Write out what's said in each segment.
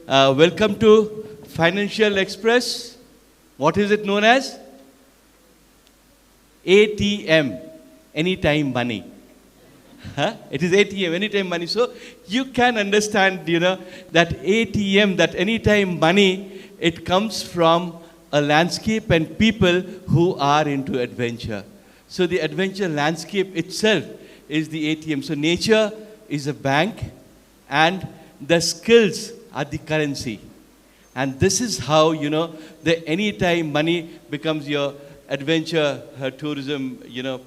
Welcome to Financial Express. What is it known as? ATM, anytime money. Huh? It is ATM, anytime money. So you can understand, that ATM, that anytime money, it comes from a landscape and people who are into adventure. So the adventure landscape itself is the ATM. So nature is a bank and the skills are the currency. And this is how, the anytime money becomes your adventure tourism,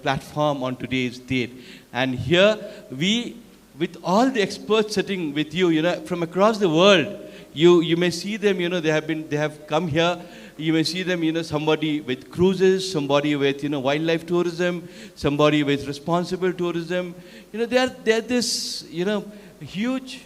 platform on today's date. And here we, with all the experts sitting with you, from across the world, you may see them, they have come here. You may see them, somebody with cruises, somebody with, wildlife tourism, somebody with responsible tourism. They are this, huge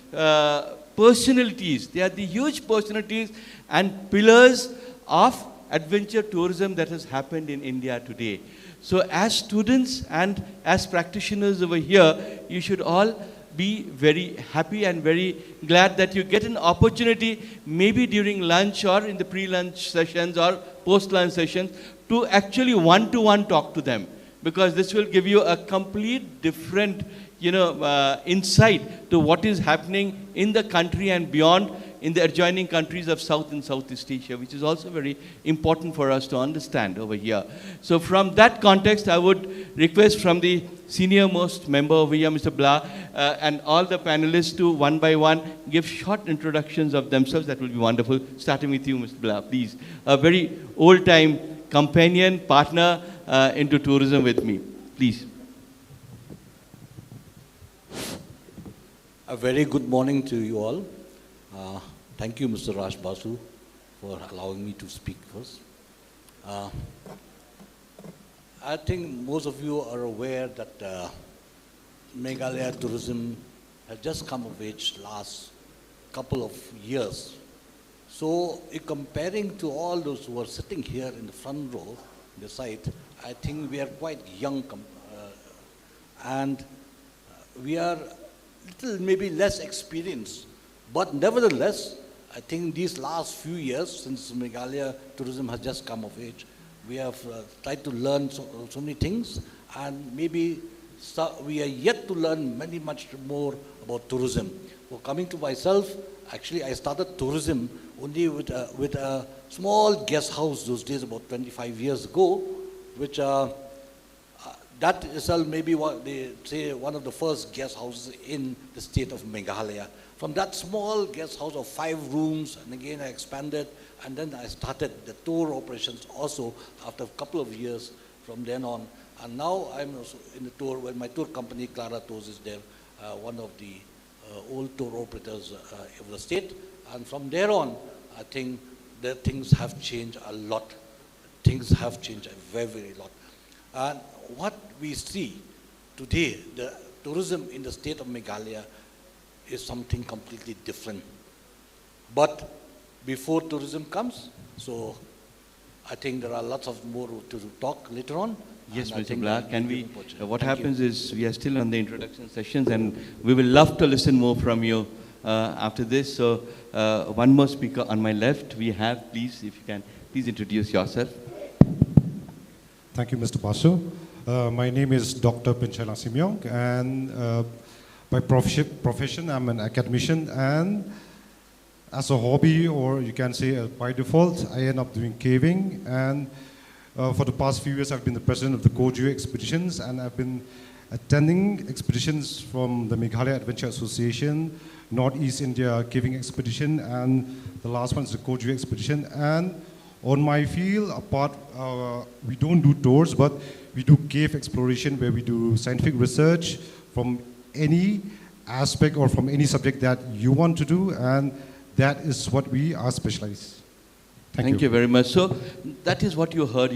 personalities. They are the huge personalities and pillars of adventure tourism that has happened in India today. So as students and as practitioners over here, you should all be very happy and very glad that you get an opportunity, maybe during lunch or in the pre-lunch sessions or post-lunch sessions, to actually one-to-one talk to them. Because this will give you a complete different, insight to what is happening in the country and beyond in the adjoining countries of South and Southeast Asia, which is also very important for us to understand over here. So from that context, I would request from the senior most member over here, Mr. Blah, and all the panelists to one by one give short introductions of themselves. That will be wonderful. Starting with you, Mr. Blah, please. A very old-time companion, partner into tourism with me. Please. A very good morning to you all. Thank you, Mr. Raj Basu, for allowing me to speak first. I think most of you are aware that Meghalaya tourism has just come of age last couple of years. So, comparing to all those who are sitting here in the front row, the site, I think we are quite young, and we are little maybe less experienced. But nevertheless, I think these last few years, since Meghalaya tourism has just come of age, we have tried to learn so many things, and maybe we are yet to learn much more about tourism. So coming to myself, actually I started tourism only with a small guest house those days, about 25 years ago, which that itself maybe what they say one of the first guest houses in the state of Meghalaya. From that small guest house of 5 rooms, and again I expanded, and then I started the tour operations also after a couple of years from then on. And now I'm also in the tour, when my tour company, Clara Tours, is there, one of the old tour operators of the state. And from there on, I think that things have changed a lot. Things have changed a very, very lot. And what we see today, the tourism in the state of Meghalaya is something completely different. But before tourism comes, so I think there are lots of more to talk later on. Yes, Mr. Blah, can we, what happens is we are still on the introduction sessions and we will love to listen more from you after this. So one more speaker on my left we have, please, if you can, please introduce yourself. Thank you, Mr. Basu. My name is Dr. Pinchai Simyong, and by profession, I'm an academician, and as a hobby, or you can say by default, I end up doing caving. And for the past few years, I've been the president of the Koju Expeditions, and I've been attending expeditions from the Meghalaya Adventure Association, Northeast India Caving Expedition, and the last one is the Koju Expedition. And on my field, apart, we don't do tours, but we do cave exploration where we do scientific research from any aspect or from any subject that you want to do, and that is what we are specialized. Thank you very much. So that is what you heard,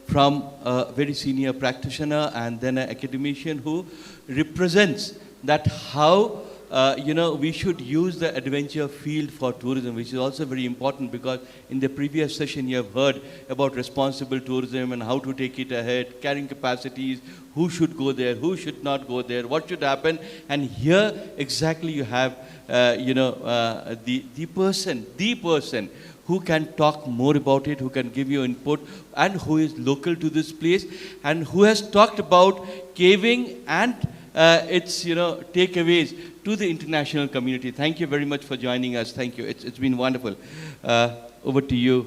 from a very senior practitioner and then an academician who represents that how we should use the adventure field for tourism, which is also very important because in the previous session you have heard about responsible tourism and how to take it ahead, carrying capacities, who should go there, who should not go there, what should happen. And here exactly you have, the person who can talk more about it, who can give you input, and who is local to this place, and who has talked about caving and its takeaways to the international community. Thank you very much for joining us. Thank you. It's been wonderful. Over to you,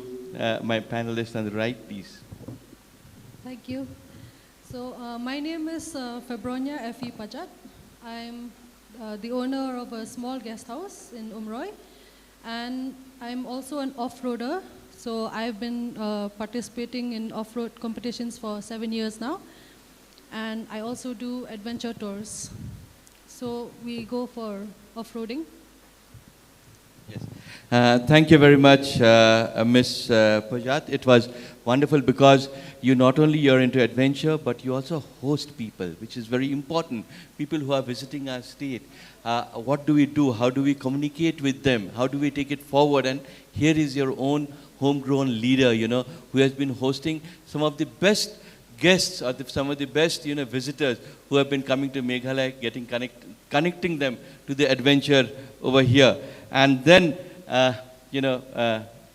my panelist on the right, please. Thank you. So my name is Febronia F.E. Pajat. I'm the owner of a small guest house in Umroi, and I'm also an off-roader. So I've been participating in off-road competitions for 7 years now. And I also do adventure tours. So we go for off-roading. Yes. Thank you very much, Ms. Pajat. It was wonderful because you not only you're into adventure, but you also host people, which is very important. People who are visiting our state. What do we do? How do we communicate with them? How do we take it forward? And here is your own homegrown leader, who has been hosting some of the best guests or some of the best visitors who have been coming to Meghalaya, connecting them to the adventure over here. And then, Mr.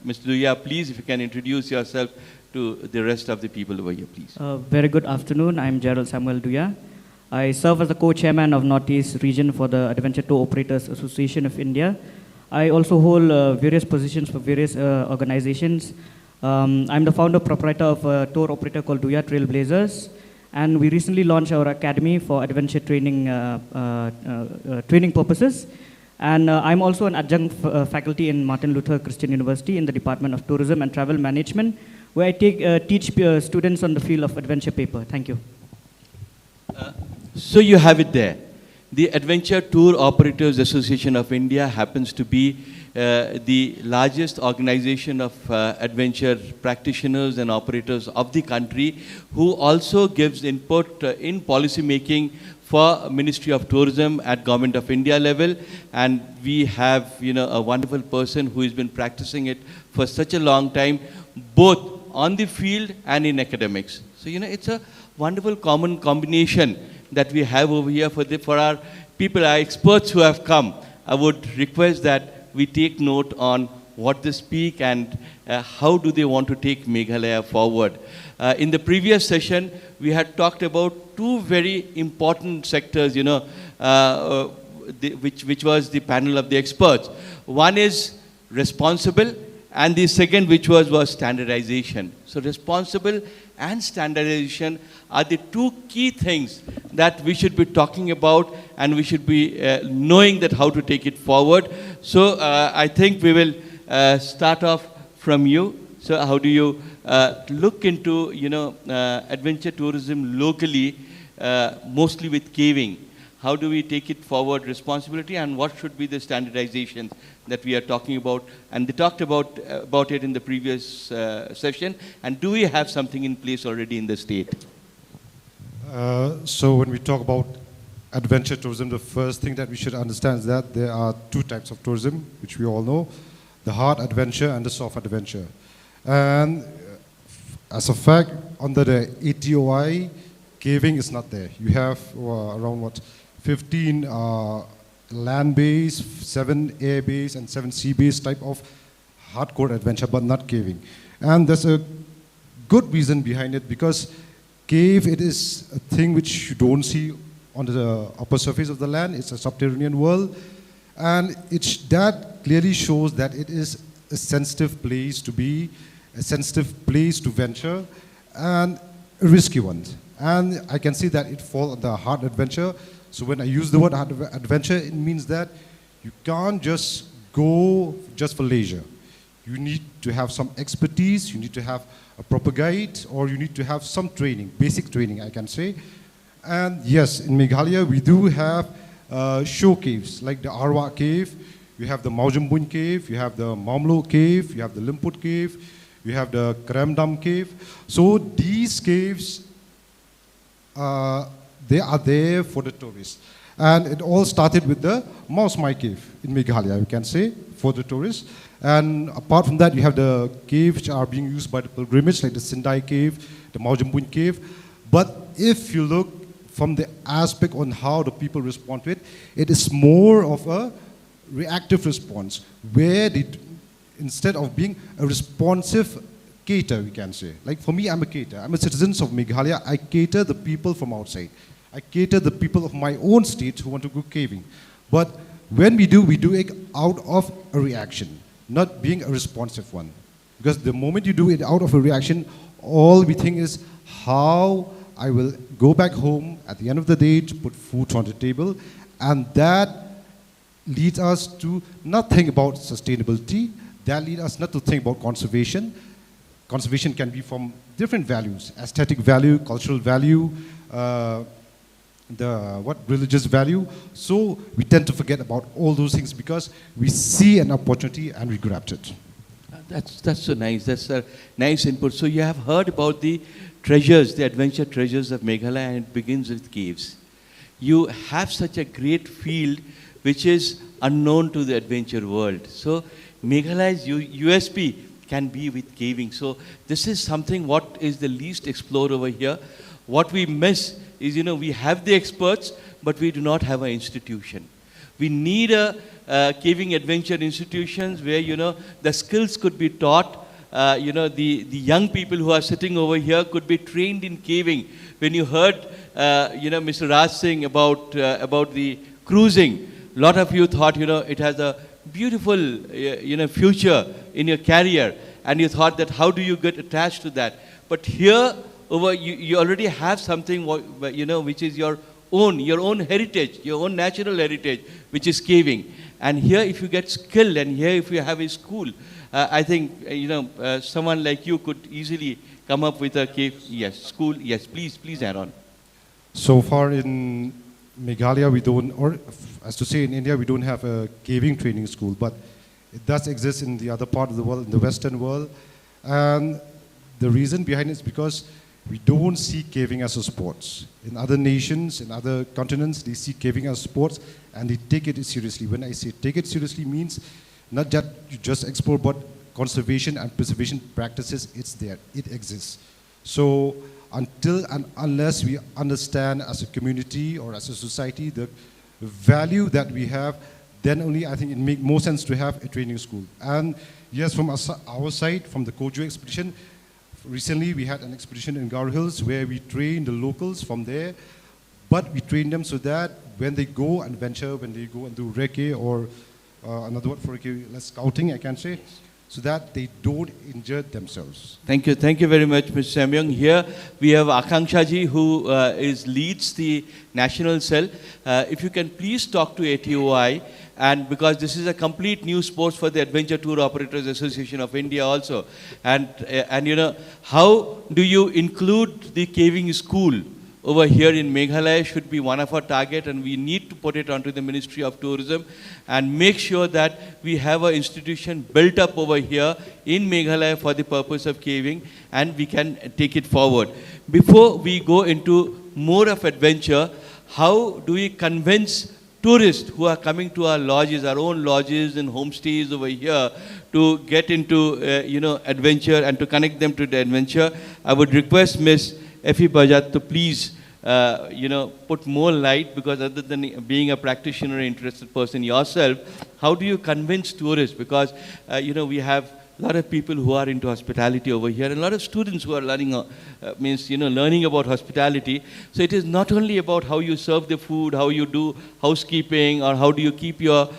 Duya, please, if you can introduce yourself to the rest of the people over here, please. Very good afternoon. I'm Gerald Samuel Duya. I serve as the co-chairman of Northeast Region for the Adventure Tour Operators Association of India. I also hold various positions for various organizations. I'm the founder proprietor of a tour operator called Duya Trailblazers, and we recently launched our academy for adventure training training purposes. And I'm also an adjunct faculty in Martin Luther Christian University in the Department of Tourism and Travel Management, where I teach students on the field of adventure paper. Thank you. So you have it there. The Adventure Tour Operators Association of India happens to be the largest organization of adventure practitioners and operators of the country, who also gives input in policy making for Ministry of Tourism at Government of India level. And we have a wonderful person who has been practicing it for such a long time, both on the field and in academics. So it's a wonderful common combination that we have over here for our people, our experts who have come. I would request that we take note on what they speak and how do they want to take Meghalaya forward. In the previous session, we had talked about two very important sectors, which was the panel of the experts. One is responsible, and the second, which was standardization. So responsible and standardization are the two key things that we should be talking about, and we should be knowing that how to take it forward. So I think we will start off from you. So how do you look into adventure tourism locally, mostly with caving? How do we take it forward, responsibility, and what should be the standardizations that we are talking about? And they talked about it in the previous session. And do we have something in place already in the state? So when we talk about adventure tourism, the first thing that we should understand is that there are two types of tourism, which we all know: the hard adventure and the soft adventure. And as a fact, under the ATOI, caving is not there. You have around 15 land-based, 7 air-based, and 7 sea-based type of hardcore adventure, but not caving. And there's a good reason behind it, because cave, it is a thing which you don't see on the upper surface of the land. It's a subterranean world. And that clearly shows that it is a sensitive place to be, a sensitive place to venture, and a risky one. And I can see that it falls on the hard adventure. So when I use the word hard adventure, it means that you can't just go just for leisure. You need to have some expertise, you need to have a proper guide, or you need to have some training, basic training, I can say. And yes, in Meghalaya, we do have show caves, like the Arwah Cave, you have the Maujambun Cave, you have the Mamlo Cave, you have the Limput Cave, you have the Karamdam Cave. So these caves, they are there for the tourists. And it all started with the Mouse Mai Cave in Meghalaya, we can say, for the tourists. And apart from that, you have the caves which are being used by the pilgrimage, like the Sindai Cave, the Maujambun Cave. But if you look from the aspect on how the people respond to it, it is more of a reactive response, where they, instead of being a responsive cater, we can say. Like for me, I'm a cater. I'm a citizen of Meghalaya. I cater the people from outside. I cater the people of my own state who want to go caving. But when we do it out of a reaction, not being a responsive one. Because the moment you do it out of a reaction, all we think is how I will go back home at the end of the day to put food on the table, and that leads us to not think about sustainability, that leads us not to think about conservation. Conservation can be from different values, aesthetic value, cultural value, religious value. So we tend to forget about all those things because we see an opportunity and we grabbed it. That's so nice. That's a nice input. So you have heard about the treasures, the adventure treasures of Meghalaya, and it begins with caves. You have such a great field which is unknown to the adventure world. So Meghalaya's USP can be with caving. So this is something what is the least explored over here. What we miss is, we have the experts, but we do not have an institution. We need a caving adventure institutions where, the skills could be taught. The young people who are sitting over here could be trained in caving. When you heard, Mr. Raj Singh about the cruising, a lot of you thought, it has a beautiful, future in your career, and you thought that how do you get attached to that? But here, you already have something, which is your own heritage, your own natural heritage, which is caving. And here, if you get skilled, and here, if you have a school, I think, someone like you could easily come up with a cave, school. Yes, please add on. So far in Meghalaya, we don't, or as to say in India, we don't have a caving training school, but it does exist in the other part of the world, in the Western world. And the reason behind it is because we don't see caving as a sport. In other nations, in other continents, they see caving as sports and they take it seriously. When I say take it seriously means not that you just explore, but conservation and preservation practices, it's there, it exists. So until and unless we understand as a community or as a society the value that we have, then only I think it makes more sense to have a training school. And yes, from our side, from the Kojo expedition, recently we had an expedition in Garo Hills where we trained the locals from there, but we train them so that when they go and venture, when they go and do recce or another word for recce, scouting, I can say, so that they don't injure themselves. Thank you very much, Mr. Samyang. Here we have Akanksha ji, who leads the national cell. If you can please talk to ATOI, and because this is a complete new sport for the Adventure Tour Operators Association of India also, and how do you include the caving school over here in Meghalaya should be one of our target, and we need to put it onto the Ministry of Tourism and make sure that we have an institution built up over here in Meghalaya for the purpose of caving, and we can take it forward. Before we go into more of adventure, how do we convince tourists who are coming to our lodges, our own lodges and homestays over here, to get into adventure and to connect them to the adventure? I would request Ms. Effie Bajat to please put more light, because other than being a practitioner, interested person yourself, how do you convince tourists? Because we have a lot of people who are into hospitality over here, and a lot of students who are learning, learning about hospitality. So it is not only about how you serve the food, how you do housekeeping, or how do you keep your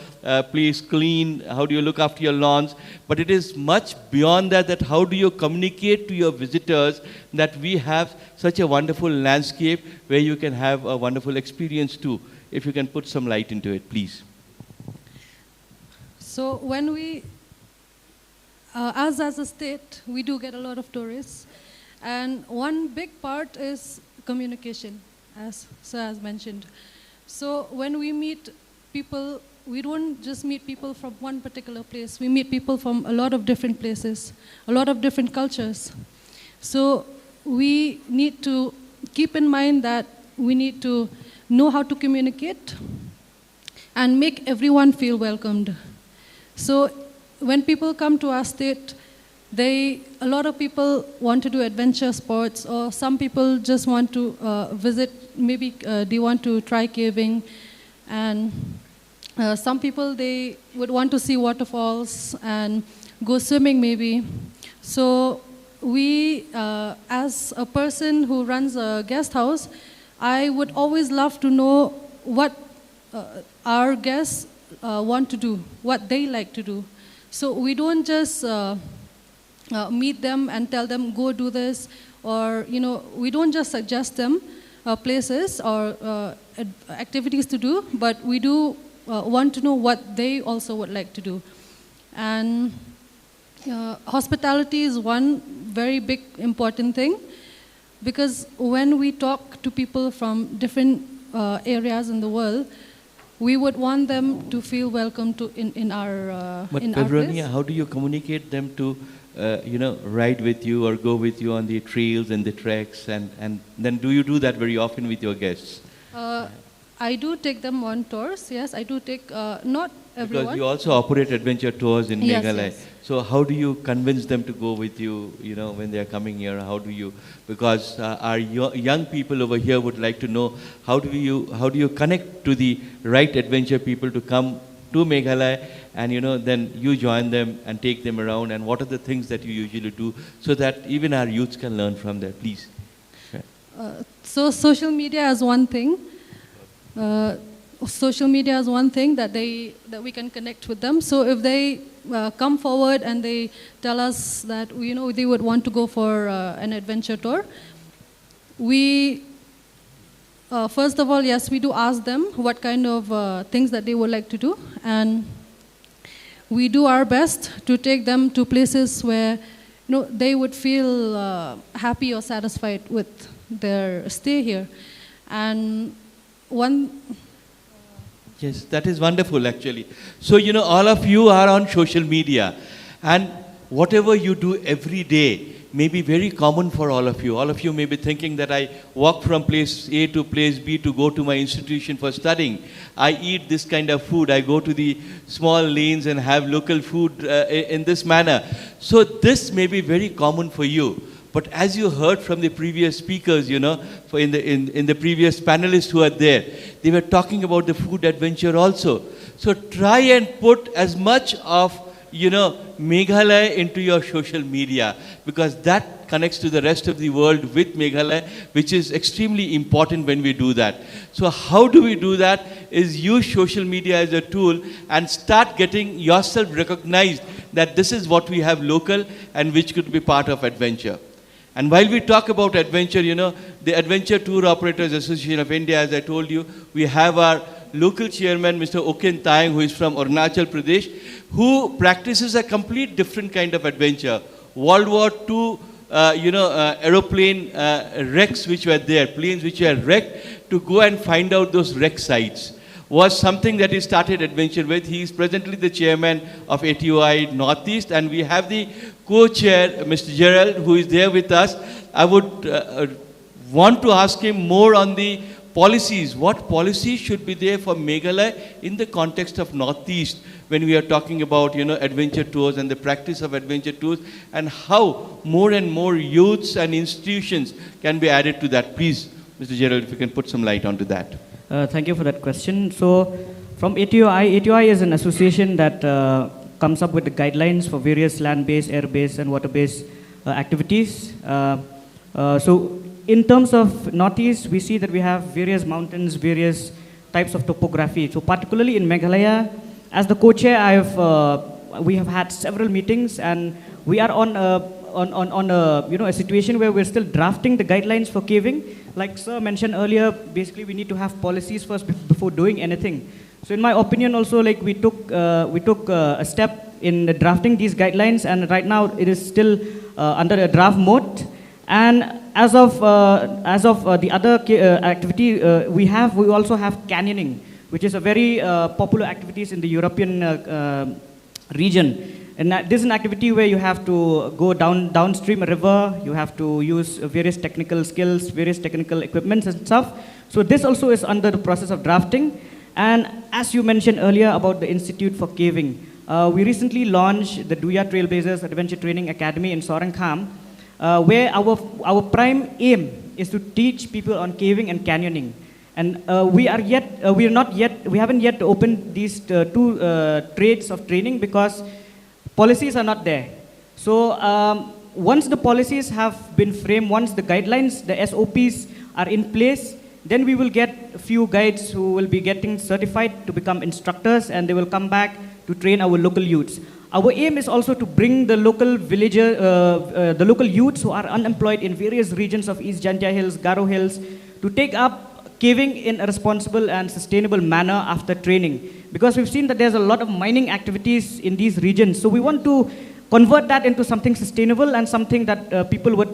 place clean, how do you look after your lawns, but it is much beyond that, that how do you communicate to your visitors that we have such a wonderful landscape where you can have a wonderful experience too. If you can put some light into it, please. So when we as a state, we do get a lot of tourists, and one big part is communication, as Sir has mentioned. So when we meet people, we don't just meet people from one particular place. We meet people from a lot of different places, a lot of different cultures. So we need to keep in mind that we need to know how to communicate, and make everyone feel welcomed. So when people come to our state, a lot of people want to do adventure sports, or some people just want to visit, maybe they want to try caving, and some people, they would want to see waterfalls and go swimming maybe. So we, as a person who runs a guest house, I would always love to know what our guests want to do, what they like to do. So we don't just meet them and tell them, go do this, or, we don't just suggest them places or activities to do, but we do want to know what they also would like to do. And hospitality is one very big important thing, because when we talk to people from different areas in the world, we would want them to feel welcome in our But in our Febronia, place. how do you communicate them to, ride with you or go with you on the trails and the treks, and then do you do that very often with your guests? I do take them on tours. Yes, I do take not everyone. Because you also operate adventure tours in Yes, Meghalaya. yes. So how do you convince them to go with you, when they are coming here? How do you, because our young people over here would like to know, how do you connect to the right adventure people to come to Meghalaya, and then you join them and take them around, and what are the things that you usually do so that even our youths can learn from there, please? So social media is one thing. Social media is one thing that we can connect with them. So if they come forward and they tell us that they would want to go for an adventure tour, we first of all, yes, we do ask them what kind of things that they would like to do, and we do our best to take them to places where they would feel happy or satisfied with their stay here. And Yes, that is wonderful actually. So, all of you are on social media, and whatever you do every day may be very common for all of you. All of you may be thinking that I walk from place A to place B to go to my institution for studying. I eat this kind of food. I go to the small lanes and have local food in this manner. So this may be very common for you. But as you heard from the previous speakers, in the previous panelists who are there, they were talking about the food adventure also. So try and put as much of, Meghalaya into your social media, because that connects to the rest of the world with Meghalaya, which is extremely important when we do that. So how do we do that? Is use social media as a tool and start getting yourself recognized that this is what we have local and which could be part of adventure. And while we talk about adventure, the Adventure Tour Operators Association of India, as I told you, we have our local chairman, Mr. Oken Tayang, who is from Arunachal Pradesh, who practices a complete different kind of adventure. World War II, aeroplane wrecks which were there, planes which were wrecked, to go and find out those wreck sites, was something that he started adventure with. He is presently the chairman of ATOI Northeast, and we have the co-chair, Mr. Gerald, who is there with us. I would want to ask him more on the policies. What policies should be there for Meghalaya in the context of Northeast when we are talking about, adventure tours and the practice of adventure tours, and how more and more youths and institutions can be added to that. Please, Mr. Gerald, if you can put some light onto that. Thank you for that question. So, from ATOI is an association that comes up with the guidelines for various land-based, air-based, and water-based activities. So, in terms of Northeast, we see that we have various mountains, various types of topography. So, particularly in Meghalaya, as the co-chair, we have had several meetings, and we are on a situation where we're still drafting the guidelines for caving. Like sir mentioned earlier, basically we need to have policies first before doing anything. So in my opinion also, like we took a step in drafting these guidelines, and right now it is still under a draft mode. And as of the other activity we also have canyoning, which is a very popular activities in the European region. And this is an activity where you have to go downstream a river, you have to use various technical skills, various technical equipments and stuff. So this also is under the process of drafting. And as you mentioned earlier about the Institute for Caving, we recently launched the Duya Trailblazers Adventure Training Academy in Sorankham, where our prime aim is to teach people on caving and canyoning. And we haven't yet opened these two trades of training because policies are not there. So once the policies have been framed, once the guidelines, the SOPs are in place, then we will get a few guides who will be getting certified to become instructors, and they will come back to train our local youths. Our aim is also to bring the local the local youths who are unemployed in various regions of East Jantia Hills, Garo Hills, to take up caving in a responsible and sustainable manner after training. Because we've seen that there's a lot of mining activities in these regions. So we want to convert that into something sustainable and something that people would,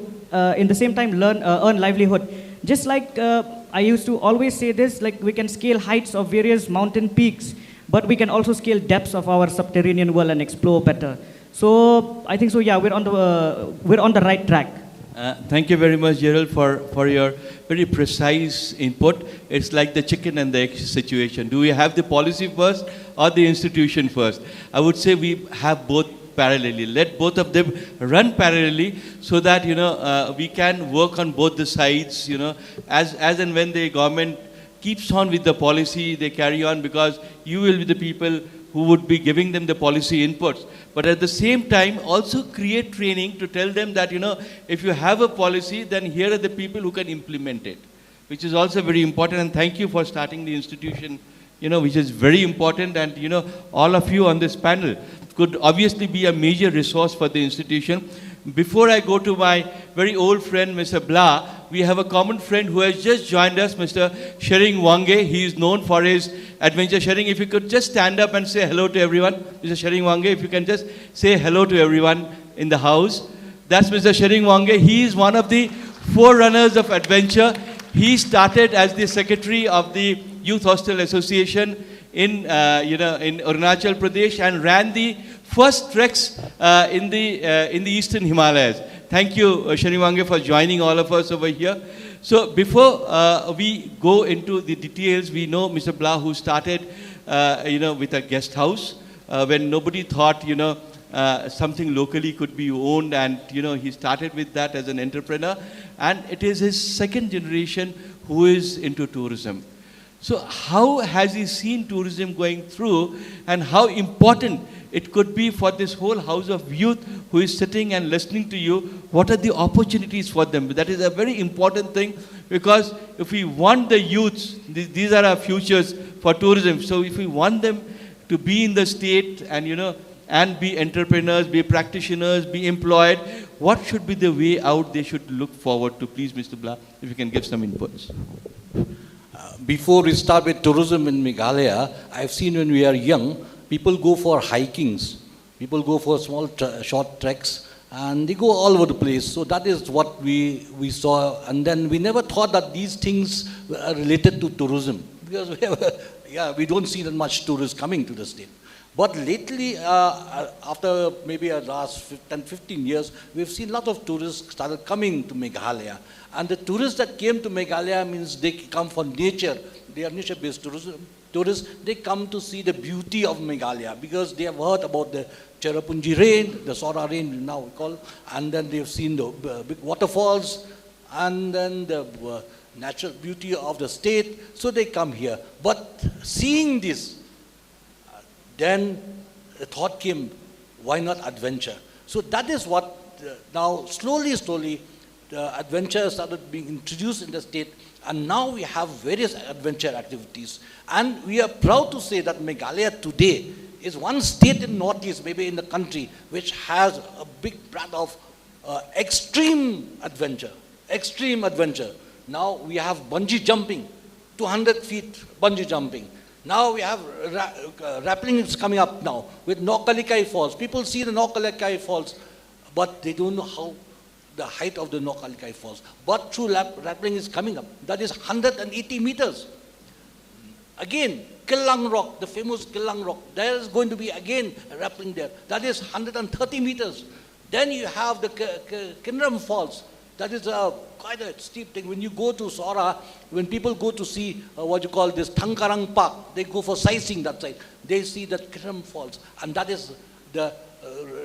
in the same time, earn livelihood. Just like I used to always say this, like we can scale heights of various mountain peaks, but we can also scale depths of our subterranean world and explore better. So I think so. Yeah, we're on the right track. Thank you very much, Gerald, for your very precise input. It's like the chicken and the egg situation. Do we have the policy first or the institution first? I would say we have both parallelly. Let both of them run parallelly so that, we can work on both the sides, as and when the government keeps on with the policy, they carry on, because you will be the people who would be giving them the policy inputs. But at the same time, also create training to tell them that, if you have a policy, then here are the people who can implement it, which is also very important. And thank you for starting the institution, which is very important. And, all of you on this panel could obviously be a major resource for the institution. Before I go to my very old friend, Mr. Blah, we have a common friend who has just joined us, Mr. Shering Wange. He is known for his adventure sharing. If you could just stand up and say hello to everyone. Mr. Shering Wange, if you can just say hello to everyone in the house. That's Mr. Shering Wange. He is one of the forerunners of adventure. He started as the secretary of the Youth Hostel Association in Arunachal Pradesh and ran the first treks in the Eastern Himalayas. Thank you, Shering Wange, for joining all of us over here. So before we go into the details, we know Mr. Blah, who started, with a guest house when nobody thought, something locally could be owned, and he started with that as an entrepreneur, and it is his second generation who is into tourism. So how has he seen tourism going through, and how important it could be for this whole house of youth who is sitting and listening to you? What are the opportunities for them? That is a very important thing, because if we want the youths, these are our futures for tourism. So if we want them to be in the state and, and be entrepreneurs, be practitioners, be employed, what should be the way out they should look forward to? Please, Mr. Blah, if you can give some inputs. Before we start with tourism in Meghalaya, I've seen when we are young, people go for hikings. People go for small, short treks, and they go all over the place. So that is what we saw. And then we never thought that these things are related to tourism, because we don't see that much tourists coming to the state. But lately, after maybe the last 10, 15 years, we've seen a lot of tourists started coming to Meghalaya. And the tourists that came to Meghalaya means they come for nature. They are nature-based tourists. They come to see the beauty of Meghalaya because they have heard about the Cherrapunji rain, the Sora rain now we call, and then they've seen the big waterfalls, and then the natural beauty of the state. So they come here. But seeing this, then the thought came, why not adventure? So that is what now slowly, the adventure started being introduced in the state, and now we have various adventure activities. And we are proud to say that Meghalaya today is one state in Northeast, maybe in the country, which has a big brand of extreme adventure. Now we have bungee jumping, 200 feet bungee jumping. Now we have rappelling is coming up now with Nokkalikai Falls. People see the Nokkalikai Falls, but they don't know how the height of the Nokkalikai Falls. But true rappelling is coming up. That is 180 meters. Again, Killang Rock, the famous Killang Rock. There is going to be again a rappelling there. That is 130 meters. Then you have the Kinram Falls. That is quite a steep thing. When you go to Sora, when people go to see what you call this Thangkarang Park, they go for sightseeing that side. They see that Kinram Falls, and that is the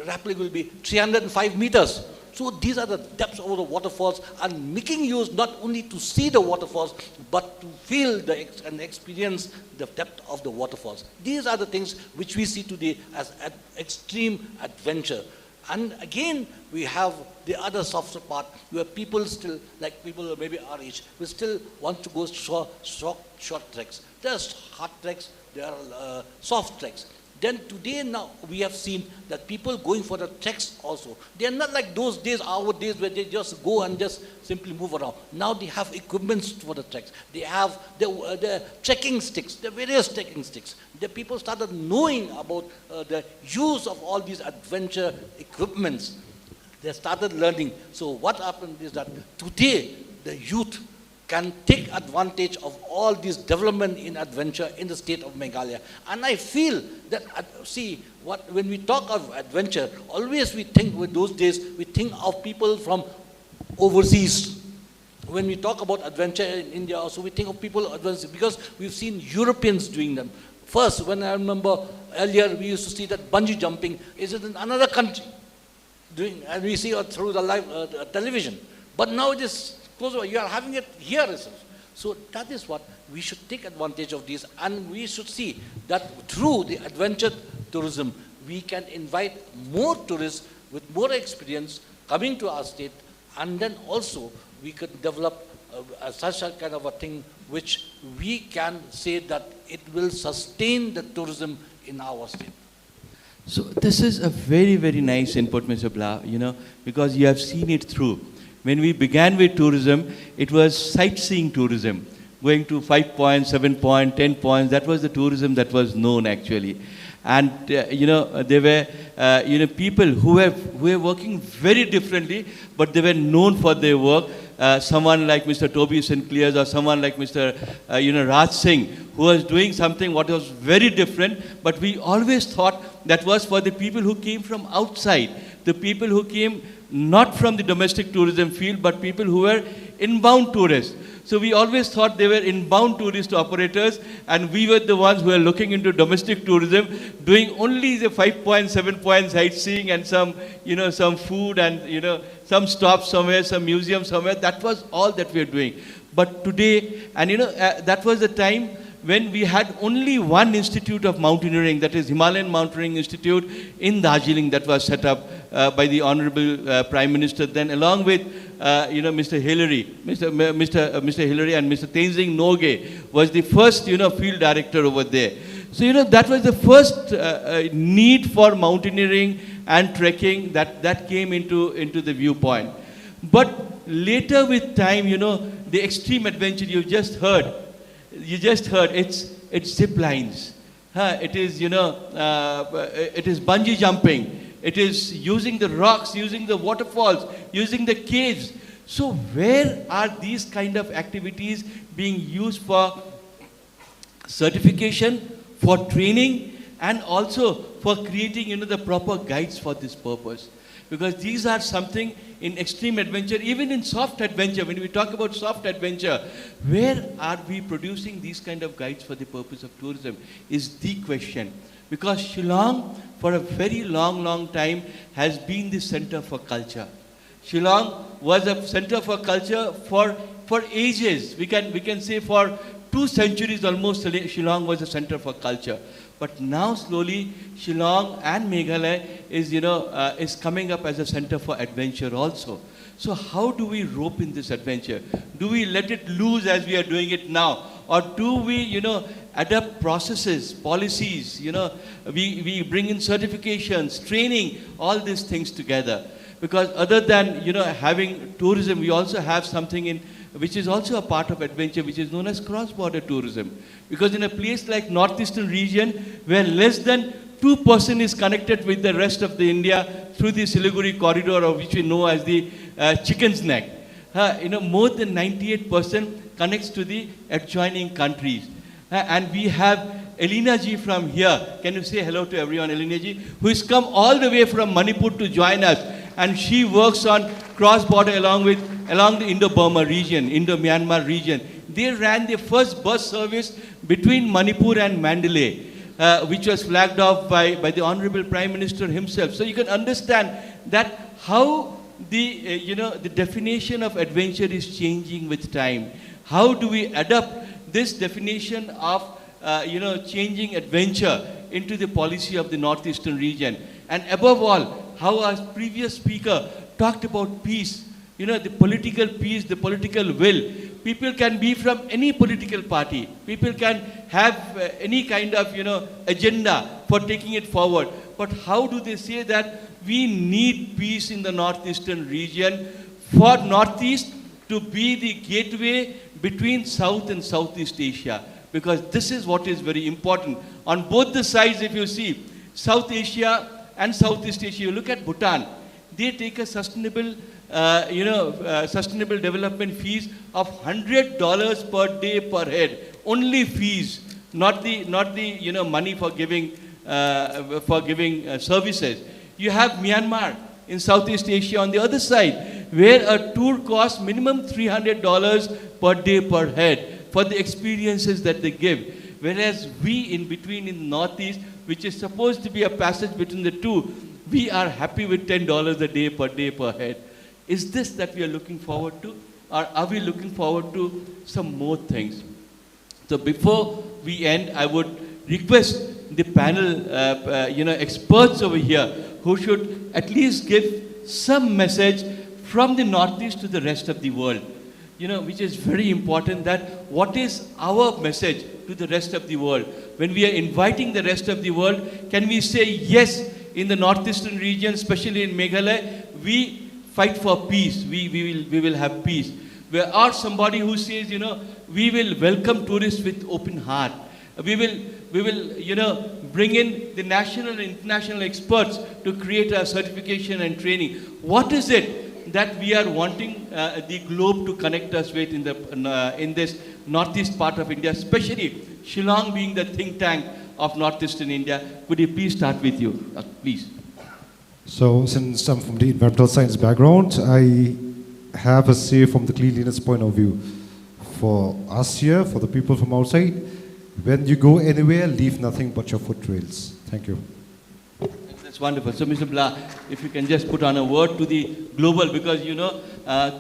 rappelling will be 305 meters. So these are the depths of the waterfalls, and making use not only to see the waterfalls, but to feel and experience the depth of the waterfalls. These are the things which we see today as extreme adventure. And again, we have the other softer part where people still, like people maybe our age, we still want to go short treks. There are hard treks, there are soft treks. Then today now we have seen that people going for the treks also. They are not like those days, our days, where they just go and just simply move around. Now they have equipments for the treks. They have the trekking sticks, the various trekking sticks. The people started knowing about the use of all these adventure equipments. They started learning. So what happened is that today the youth can take advantage of all this development in adventure in the state of Meghalaya. And I feel that, when we talk of adventure, always we think with those days, we think of people from overseas. When we talk about adventure in India also, we think of people advanced because we've seen Europeans doing them. First, when I remember earlier, we used to see that bungee jumping is in another country doing, and we see it through the live television. But now it is close over. You are having it here itself. So that is what we should take advantage of this, and we should see that through the adventure tourism, we can invite more tourists with more experience coming to our state, and then also we could develop such a kind of a thing which we can say that it will sustain the tourism in our state. So this is a very, very nice input, Mr. Blah, because you have seen it through. When we began with tourism, it was sightseeing tourism, going to 5 points, 7 points, 10 points. That was the tourism that was known actually. And, there were, people who were working very differently, but they were known for their work. Someone like Mr. Toby Sinclair or someone like Mr. Raj Singh, who was doing something what was very different, but we always thought that was for the people who came from outside, the people who came not from the domestic tourism field, but people who were inbound tourists. So we always thought they were inbound tourist operators, and we were the ones who were looking into domestic tourism, doing only the 5 points, 7 points sightseeing and some, some food and, some stops somewhere, some museum somewhere. That was all that we were doing. But today, and that was the time when we had only one institute of mountaineering, that is Himalayan Mountaineering Institute in Darjeeling, that was set up by the Honorable Prime Minister then, along with Mr. Hillary, Mr. Hillary and Mr. Tenzing Norgay was the first field director over there. So that was the first need for mountaineering and trekking that came into the viewpoint. But later with time, the extreme adventure you just heard, it's zip lines. It is it is bungee jumping. It is using the rocks, using the waterfalls, using the caves. So where are these kind of activities being used for certification, for training, and also for creating the proper guides for this purpose? Because these are something in extreme adventure, even in soft adventure. When we talk about soft adventure, where are we producing these kind of guides for the purpose of tourism is the question. Because Shillong, for a very long time, has been the center for culture. Shillong was a center for culture for ages. We can say for 2 centuries almost, Shillong was a center for culture. But now slowly, Shillong and Meghalaya is coming up as a center for adventure also. So how do we rope in this adventure? Do we let it loose as we are doing it now? Or do we, adapt processes, policies, we bring in certifications, training, all these things together? Because other than, having tourism, we also have something which is also a part of adventure, which is known as cross-border tourism. Because in a place like northeastern region, where less than 2% is connected with the rest of the India through the Siliguri corridor, or which we know as the Chicken's Neck, more than 98% connects to the adjoining countries. And we have Elena ji from here. Can you say hello to everyone, Elena ji, who has come all the way from Manipur to join us, and she works on cross-border along the Indo-Burma region, Indo-Myanmar region. They ran the first bus service between Manipur and Mandalay, which was flagged off by the Honorable Prime Minister himself. So you can understand that how the definition of adventure is changing with time. How do we adapt this definition of changing adventure into the policy of the northeastern region? And above all, how our previous speaker talked about peace, the political peace, the political will. People can be from any political party. People can have any kind of, agenda for taking it forward. But how do they say that we need peace in the northeastern region for Northeast to be the gateway between South and Southeast Asia? Because this is what is very important. On both the sides, if you see, South Asia and Southeast Asia, you look at Bhutan, they take a sustainable development fees of $100 per day per head. Only fees, not the money for giving services. You have Myanmar in Southeast Asia on the other side, where a tour costs minimum $300 per day per head for the experiences that they give. Whereas we in between in the Northeast, which is supposed to be a passage between the two, we are happy with $10 a day per head. Is this that we are looking forward to? Or are we looking forward to some more things? So before we end, I would request the panel, experts over here who should at least give some message from the Northeast to the rest of the world, which is very important, that what is our message to the rest of the world? When we are inviting the rest of the world, can we say, yes, in the northeastern region, especially in Meghalaya, we fight for peace, we will have peace. Where are somebody who says, we will welcome tourists with open heart. We will bring in the national and international experts to create a certification and training. What is it that we are wanting the globe to connect us with in this northeast part of India, especially Shillong being the think tank of northeastern India? Could you please start with you, please? So, since I'm from the environmental science background, I have a say from the cleanliness point of view. For us here, for the people from outside, when you go anywhere, leave nothing but your foot trails. Thank you. That's wonderful. So, Mr. Blah, if you can just put on a word to the global, because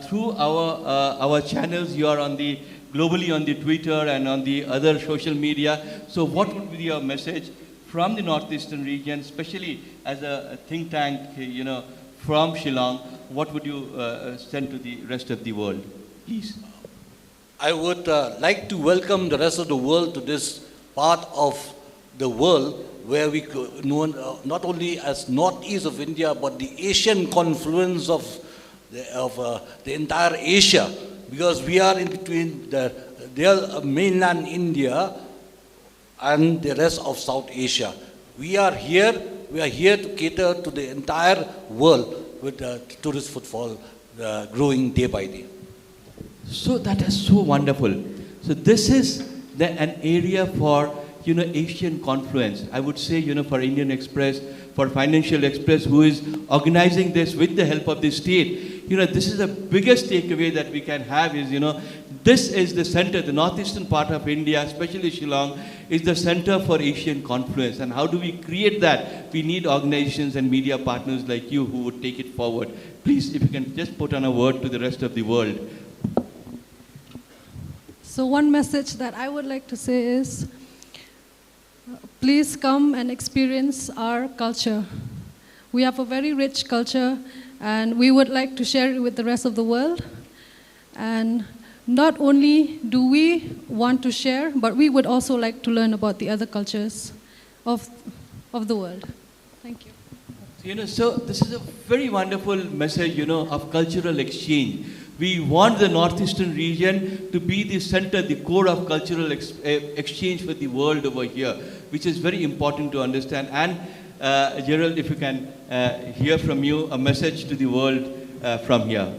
through our channels, you are on the globally on the Twitter and on the other social media. So, what would be your message from the northeastern region, especially as a think tank, from Shillong? What would you send to the rest of the world, please? I would like to welcome the rest of the world to this part of the world where we known not only as northeast of India, but the Asian confluence of the entire Asia, because we are in between the mainland India and the rest of South Asia. We are here to cater to the entire world with tourist footfall growing day by day. So that is so wonderful. So this is an area for Asian confluence. I would say for Indian Express, for Financial Express, who is organizing this with the help of the state. This is the biggest takeaway that we can have is this is the center, the northeastern part of India, especially Shillong, is the center for Asian confluence. And how do we create that? We need organizations and media partners like you who would take it forward. Please, if you can just put on a word to the rest of the world. So one message that I would like to say is, please come and experience our culture. We have a very rich culture, and we would like to share it with the rest of the world. And not only do we want to share, but we would also like to learn about the other cultures of the world. Thank you. So this is a very wonderful message, of cultural exchange. We want the northeastern region to be the center, the core of cultural exchange for the world over here, which is very important to understand. And Gerald, if you can hear from you a message to the world from here.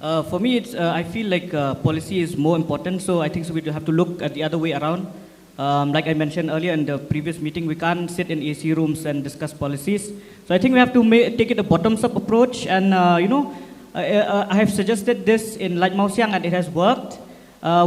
For me, I feel like policy is more important. So I think we have to look at the other way around. Like I mentioned earlier in the previous meeting, we can't sit in AC rooms and discuss policies. So I think we have to take it a bottoms-up approach. And, I have suggested this in Lait Mau Siang and it has worked.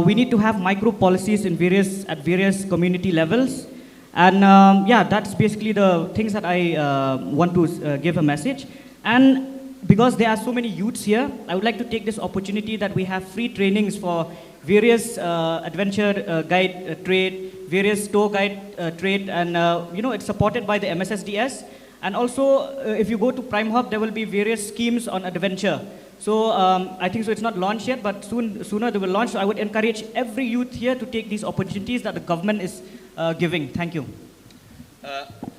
We need to have micro policies at various community levels. And yeah, that's basically the things that I want to give a message. And because there are so many youths here, I would like to take this opportunity that we have free trainings for various adventure guide trade, various tour guide trade, and it's supported by the MSSDS. And also, if you go to Prime Hub, there will be various schemes on adventure. So I think so it's not launched yet, but sooner they will launch. So I would encourage every youth here to take these opportunities that the government is giving. Thank you.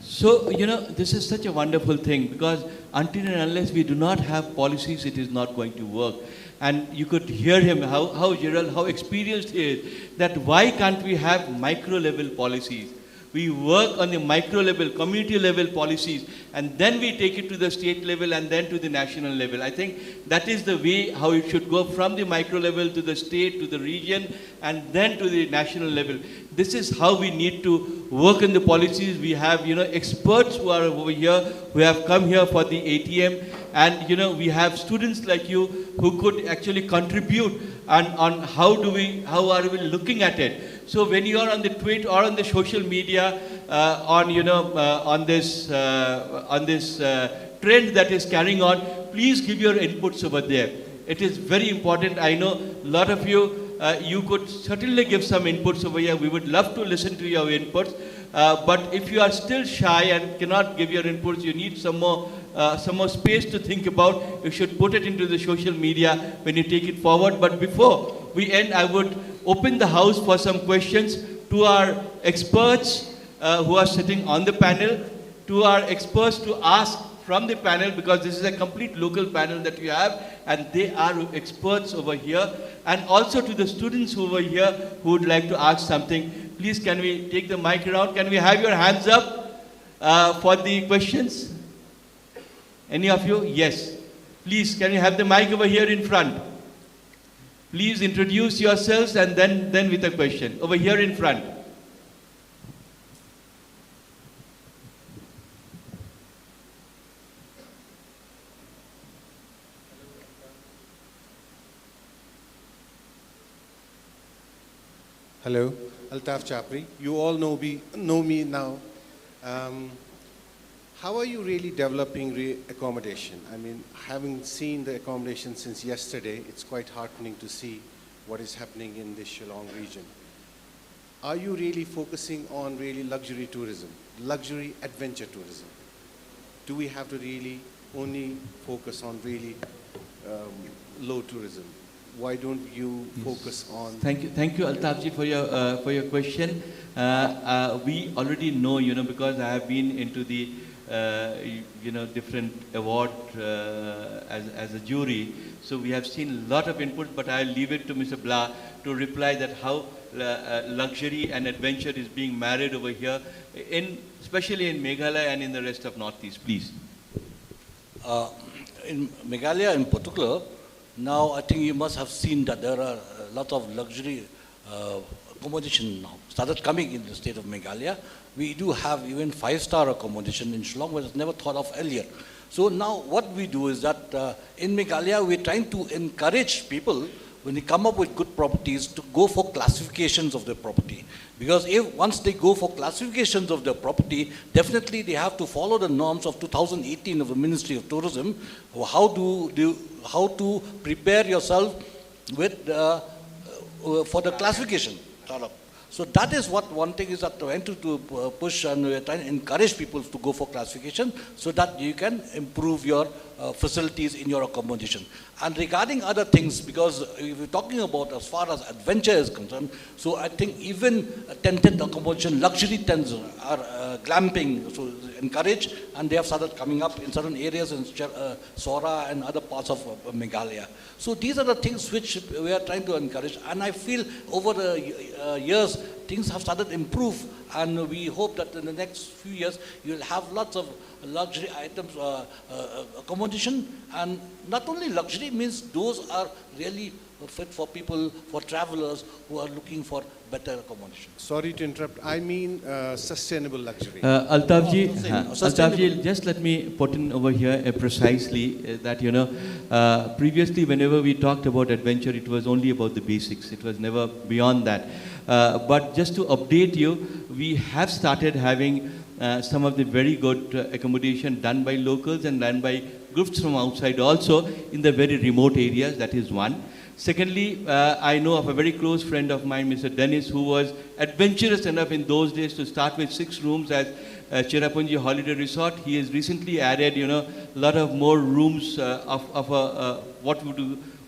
So, this is such a wonderful thing because until and unless we do not have policies, it is not going to work. And you could hear him, how Gerald, how experienced he is, that why can't we have micro-level policies? We work on the micro level, community level policies, and then we take it to the state level and then to the national level. I think that is the way how it should go, from the micro level to the state, to the region, and then to the national level. This is how we need to work in the policies. We have, experts who are over here, who have come here for the ATM, and, we have students like you who could actually contribute on how are we looking at it. So when you are on the tweet or on the social media on this trend that is carrying on, please give your inputs over there. It is very important. I know a lot of you, you could certainly give some inputs over here. We would love to listen to your inputs. But if you are still shy and cannot give your inputs, you need some more space to think about. You should put it into the social media when you take it forward. But before we end, I would open the house for some questions to our experts who are sitting on the panel, to our experts to ask from the panel, because this is a complete local panel that we have, and they are experts over here, and also to the students over here who would like to ask something. Please, can we take the mic around? Can we have your hands up for the questions? Any of you? Yes. Please, can you have the mic over here in front? Please introduce yourselves and then with a question. Over here in front. Hello, Altaf Chapri. You all know me now. How are you really developing accommodation? I mean, having seen the accommodation since yesterday, it's quite heartening to see what is happening in the Shillong region. Are you really focusing on really luxury tourism, luxury adventure tourism? Do we have to really only focus on really low tourism? Why don't you focus on? Thank you, Altafji, for your question. We already know, because I have been into the different award as a jury. So we have seen a lot of input, but I'll leave it to Mr. Blah to reply that how luxury and adventure is being married over here, especially in Meghalaya and in the rest of Northeast, please. In Meghalaya in particular, now I think you must have seen that there are a lot of luxury accommodation now started coming in the state of Meghalaya. We do have even 5-star accommodation in Shillong, which was never thought of earlier. So now what we do is that in Meghalaya, we're trying to encourage people, when they come up with good properties, to go for classifications of their property. Because once they go for classifications of their property, definitely they have to follow the norms of 2018 of the Ministry of Tourism, how to prepare yourself with for the classification. So that is what one thing is that we're trying to push, and we're trying to encourage people to go for classification so that you can improve your facilities in your accommodation. And regarding other things, because if you're talking about as far as adventure is concerned, so I think even tented accommodation, luxury tents are glamping, so encouraged, and they have started coming up in certain areas in Sora and other parts of Meghalaya. So these are the things which we are trying to encourage, and I feel over the years, things have started to improve, and we hope that in the next few years you will have lots of luxury items, accommodation, and not only luxury means those are really fit for people, for travelers who are looking for better accommodation. Sorry to interrupt. I mean sustainable luxury. Altafji, just let me put in over here precisely that, previously whenever we talked about adventure, it was only about the basics. It was never beyond that. But just to update you, we have started having some of the very good accommodation done by locals and done by groups from outside also in the very remote areas. That is one. Secondly, I know of a very close friend of mine, Mr. Dennis, who was adventurous enough in those days to start with 6 rooms at Cherrapunji Holiday Resort. He has recently added, a lot of more rooms of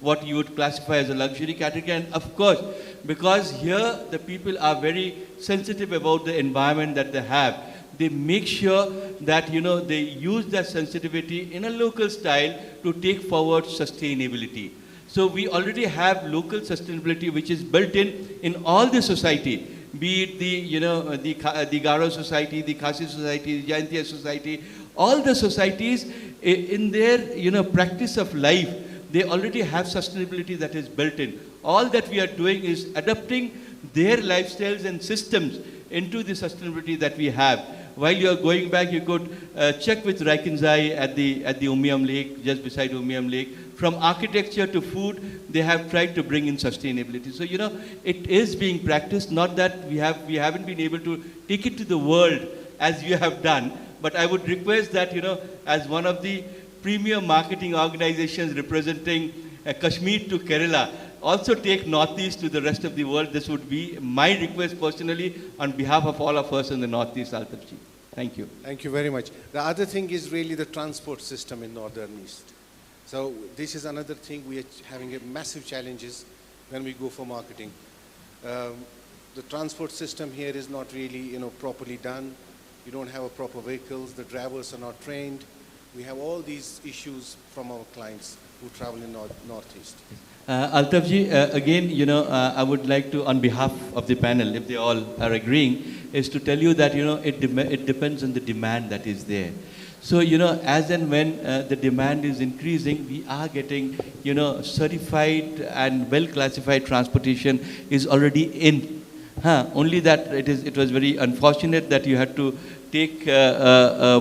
what you would classify as a luxury category. And of course, because here the people are very sensitive about the environment that they have, they make sure that, they use that sensitivity in a local style to take forward sustainability. So we already have local sustainability which is built in all the society, be it the Garo society, the Khasi society, the Jaintia society, all the societies in their practice of life, they already have sustainability that is built in. All that we are doing is adapting their lifestyles and systems into the sustainability that we have. While you are going back, you could check with Raikinzai at the Umiam Lake, just beside Umiam Lake. From architecture to food, they have tried to bring in sustainability. So, it is being practiced, not that we haven't been able to take it to the world as you have done, but I would request that, as one of the premier marketing organizations representing Kashmir to Kerala, also take Northeast to the rest of the world. This would be my request personally on behalf of all of us in the Northeast, Altafji. Thank you. Thank you very much. The other thing is really the transport system in Northern East. So this is another thing we are having massive challenges when we go for marketing. The transport system here is not really properly done. We don't have a proper vehicles. The drivers are not trained. We have all these issues from our clients who travel in Northeast. Altafji, again, I would like to, on behalf of the panel, if they all are agreeing, is to tell you that, it depends on the demand that is there. So, as and when the demand is increasing, we are getting, certified and well-classified transportation is already in. Only that it was very unfortunate that you had to take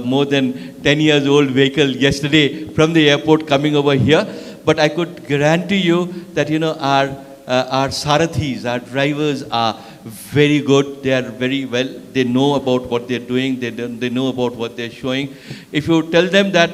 more than 10 years old vehicle yesterday from the airport coming over here. But I could guarantee you that, our Sarathis, our drivers are very good. They are very well. They know about what they're doing. They know about what they're showing. If you tell them that,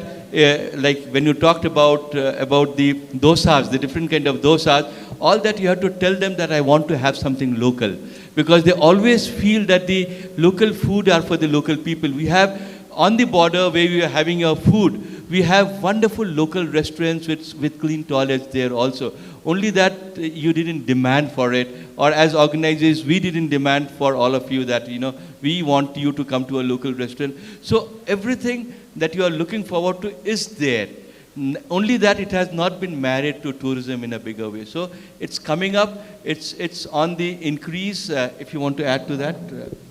like when you talked about the dosas, the different kind of dosas, all that you have to tell them that I want to have something local. Because they always feel that the local food are for the local people. We have on the border where we are having our food, we have wonderful local restaurants with clean toilets there also. Only that you didn't demand for it, or as organizers, we didn't demand for all of you that, we want you to come to a local restaurant. So everything that you are looking forward to is there. Only that it has not been married to tourism in a bigger way. So it's coming up, it's on the increase. If you want to add to that.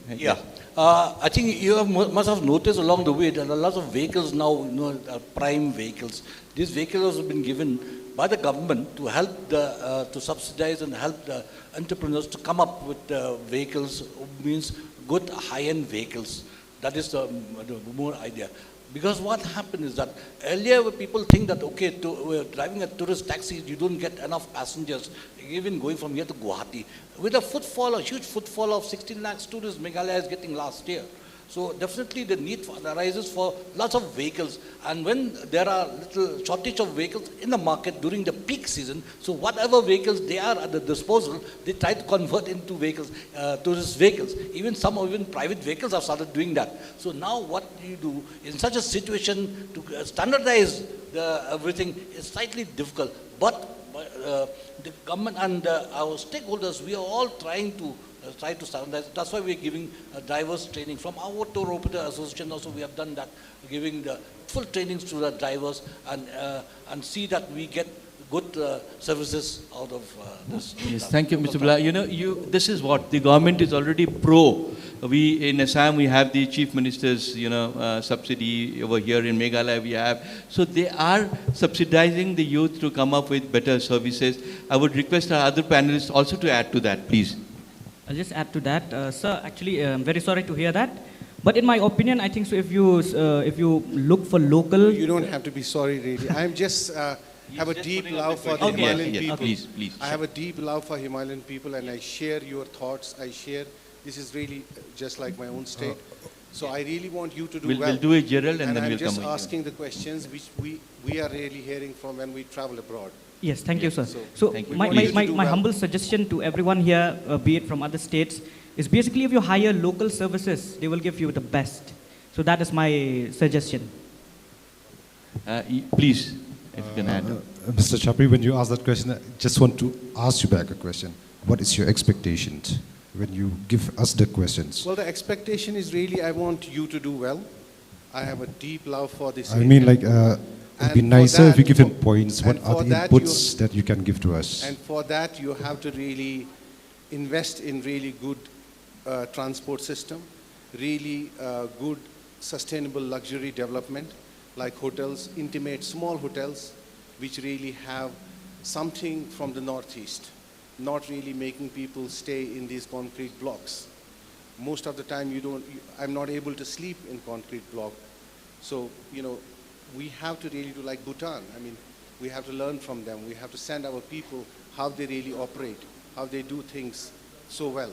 Yeah. I think you must have noticed along the way that a lot of vehicles now, are prime vehicles. These vehicles have been given by the government to help to subsidize and help the entrepreneurs to come up with vehicles, means good high-end vehicles. That is the more idea. Because what happened is that earlier people think that, okay, we're driving a tourist taxi, you don't get enough passengers, even going from here to Guwahati. With a huge footfall of 16 lakhs tourists Meghalaya is getting last year. So definitely the need arises for lots of vehicles. And when there are little shortage of vehicles in the market during the peak season, so whatever vehicles they are at the disposal, they try to convert into vehicles, tourist vehicles. Even private vehicles have started doing that. So now what you do in such a situation to standardize everything is slightly difficult. But the government and our stakeholders, we are all trying to standardize. That's why we're giving drivers training. From our tour operator association also we have done that, giving the full trainings to the drivers and see that we get good services out of this. Yes, thank you, Mr. Bala. You know, this is what the government is already pro. We in Assam we have the chief minister's subsidy. Over here in Meghalaya we have. So they are subsidizing the youth to come up with better services. I would request our other panelists also to add to that, please. I'll just add to that, sir. Actually, I'm very sorry to hear that. But in my opinion, I think so. If you look for local, You don't have to be sorry, really. I'm just have a deep love for the Okay, Himalayan yes, people. please. I have a deep love for Himalayan people, and I share your thoughts. I share. This is really just like my own state. So I really want you to do well. We'll do it, Gerald, and then I'm we'll just come over here. asking the questions which we are really hearing from when we travel abroad. yes, thank you, sir. So, So thank you. my, We my, want you my, to do my well. humble suggestion to everyone here, be it from other states, is basically if you hire local services, they will give you the best. So that is my suggestion. Please, if you can add. Mr. Chapri, when you ask that question, I just want to ask you back a question. What is your expectations when you give us the questions? Well, the expectation is really I want you to do well. I have a deep love for this. I mean, area. like, it'd be And for nicer if you that- give him points. What and are for the that inputs that you can give to us? And for that, you have to really invest in really good transport system, really good sustainable luxury development, like hotels, intimate small hotels, which really have something from the Northeast, not really making people stay in these concrete blocks. Most of the time, I'm not able to sleep in concrete block. So, we have to really do like Bhutan. I mean, we have to learn from them. We have to send our people how they really operate, how they do things so well.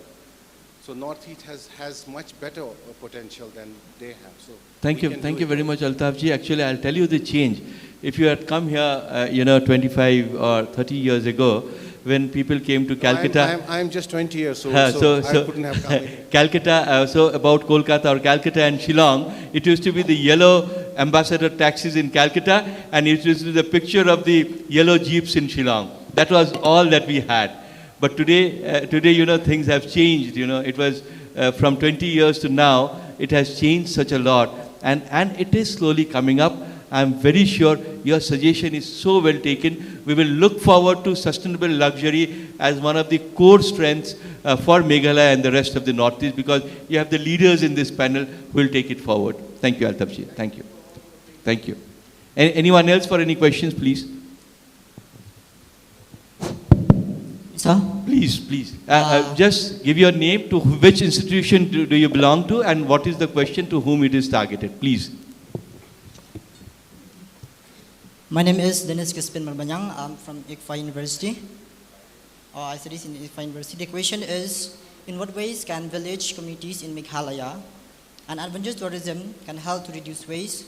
So Northeast has much better potential than they have. So Thank we you. can Thank do you it. very much, Altaf ji. Actually, I'll tell you the change. If you had come here, 25 or 30 years ago, when people came to Calcutta. I'm just 20 years old, So- so I couldn't have come here. Calcutta, so about Kolkata or Calcutta and Shillong, it used to be the yellow ambassador taxis in Calcutta, and it used to be the picture of the yellow jeeps in Shillong. That was all that we had. But today, things have changed. It was from 20 years to now, it has changed such a lot, and it is slowly coming up. I'm very sure your suggestion is so well taken. We will look forward to sustainable luxury as one of the core strengths for Meghalaya and the rest of the Northeast, because you have the leaders in this panel who will take it forward. Thank you, Altaf ji. Thank you. Thank you. Anyone else for any questions, please? Sir? Please. Just give your name, to which institution do you belong to, and what is the question, to whom it is targeted. Please. My name is Dennis Crispin Marbanyang. I'm from ICFA University. I study in ICFA University. The question is, in what ways can village communities in Meghalaya and adventure tourism can help to reduce waste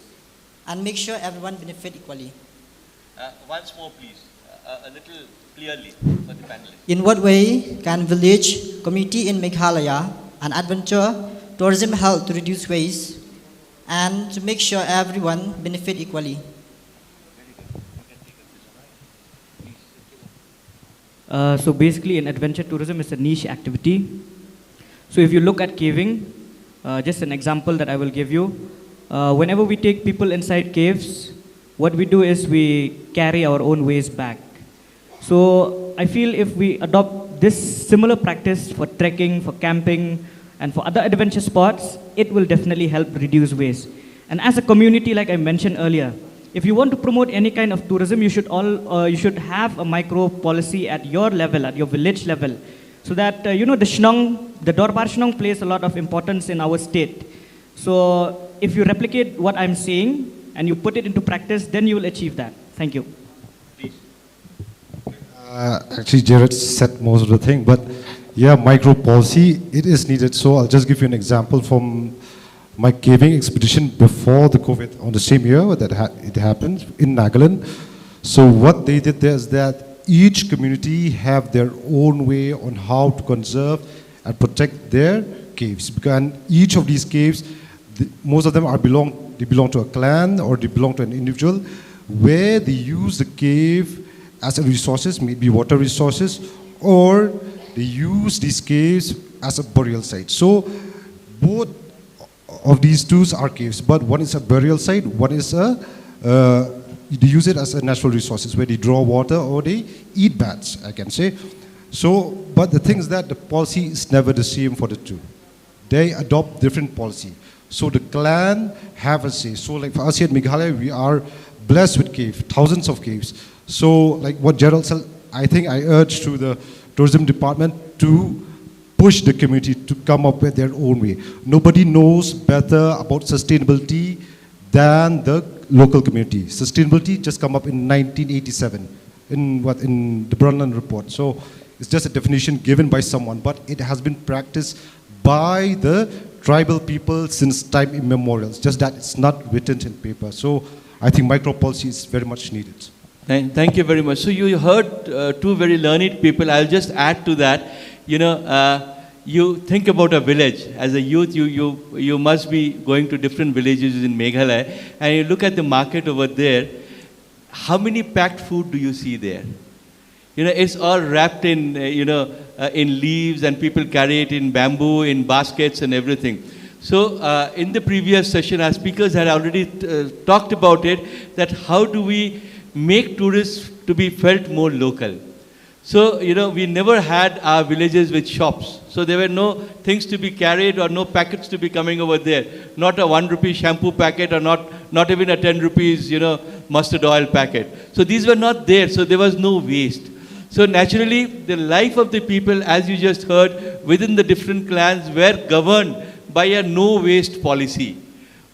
and make sure everyone benefit equally? Once more, please. A little clearly for the panelists. In what way can village community in Meghalaya and adventure tourism help to reduce waste and to make sure everyone benefit equally? So basically, in adventure tourism, it's a niche activity. So if you look at caving, just an example that I will give you. Whenever we take people inside caves, what we do is we carry our own waste back. So I feel if we adopt this similar practice for trekking, for camping, and for other adventure spots, it will definitely help reduce waste. And as a community, like I mentioned earlier, if you want to promote any kind of tourism, you should have a micro policy at your level, at your village level, so that the Shnong, the Dorbar Shnong plays a lot of importance in our state. So if you replicate what I'm saying and you put it into practice, then you will achieve that. Thank you. Actually, Jared said most of the thing, but yeah, micro policy, it is needed. So I'll just give you an example from my caving expedition before the COVID, on the same year that it happened in Nagaland. So what they did there is that each community have their own way on how to conserve and protect their caves. And each of these caves, most of them belong to a clan or they belong to an individual, where they use the cave as a resources, maybe water resources, or they use these caves as a burial site. So both of these two are caves, but one is a burial site, one is a they use it as a natural resources where they draw water or they eat bats, I can say. So, but the thing is that the policy is never the same for the two. They adopt different policy. So the clan have a say. So like for us here at Meghalaya, we are blessed with caves, thousands of caves. So like what Gerald said, I think I urge to the tourism department to push the community to come up with their own way. Nobody knows better about sustainability than the local community. Sustainability just come up in 1987 in the Brundtland report. So it's just a definition given by someone, but it has been practiced by the tribal people since time immemorial. It's just that it's not written in paper. So I think micro policy is very much needed. Thank you very much. So you heard two very learned people. I'll just add to that. You know, you think about a village. As a youth, you must be going to different villages in Meghalaya, and you look at the market over there. How many packed food do you see there? You know, it's all wrapped in, in leaves, and people carry it in bamboo, in baskets and everything. So in the previous session, our speakers had already talked about it, that how do we make tourists to be felt more local. So, you know, we never had our villages with shops. So there were no things to be carried or no packets to be coming over there. Not a 1 rupee shampoo packet or not even a 10 rupees, mustard oil packet. So these were not there. So there was no waste. So naturally, the life of the people, as you just heard, within the different clans were governed by a no waste policy.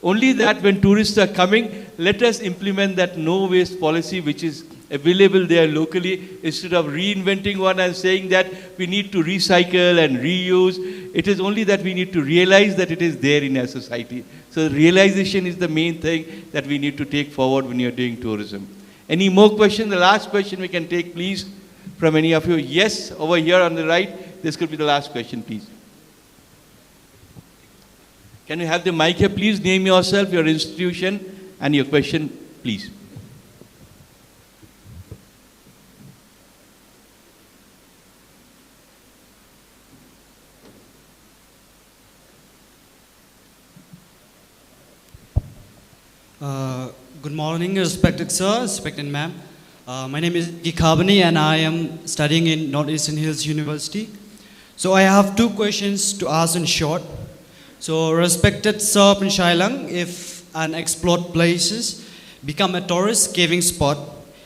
Only that when tourists are coming, let us implement that no waste policy which is available there locally, instead of reinventing one and saying that we need to recycle and reuse. It is only that we need to realize that it is there in our society. So realization is the main thing that we need to take forward when you're doing tourism. Any more questions? The last question we can take, please, from any of you. Yes, over here on the right. This could be the last question, please. Can you have the mic here? Please name yourself, your institution, and your question, please. Good morning, respected sir, respected ma'am. My name is Gikhabani and I am studying in Northeastern Hills University. So I have two questions to ask in short. So respected sir Pinchailang, if unexplored places become a tourist caving spot,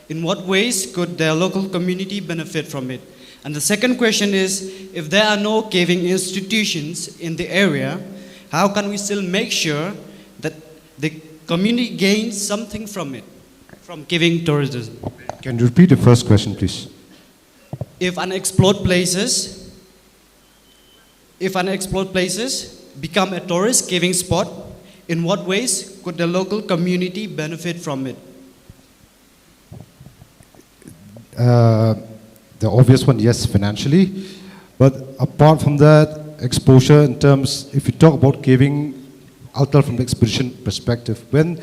in what ways could the local community benefit from it? And the second question is, if there are no caving institutions in the area, how can we still make sure that the community gains something from it, from caving tourism? Can you repeat the first question, please? If unexplored places become a tourist caving spot, in what ways could the local community benefit from it? The obvious one, yes, financially. But apart from that, exposure in terms, if you talk about caving, I'll tell from the expedition perspective. When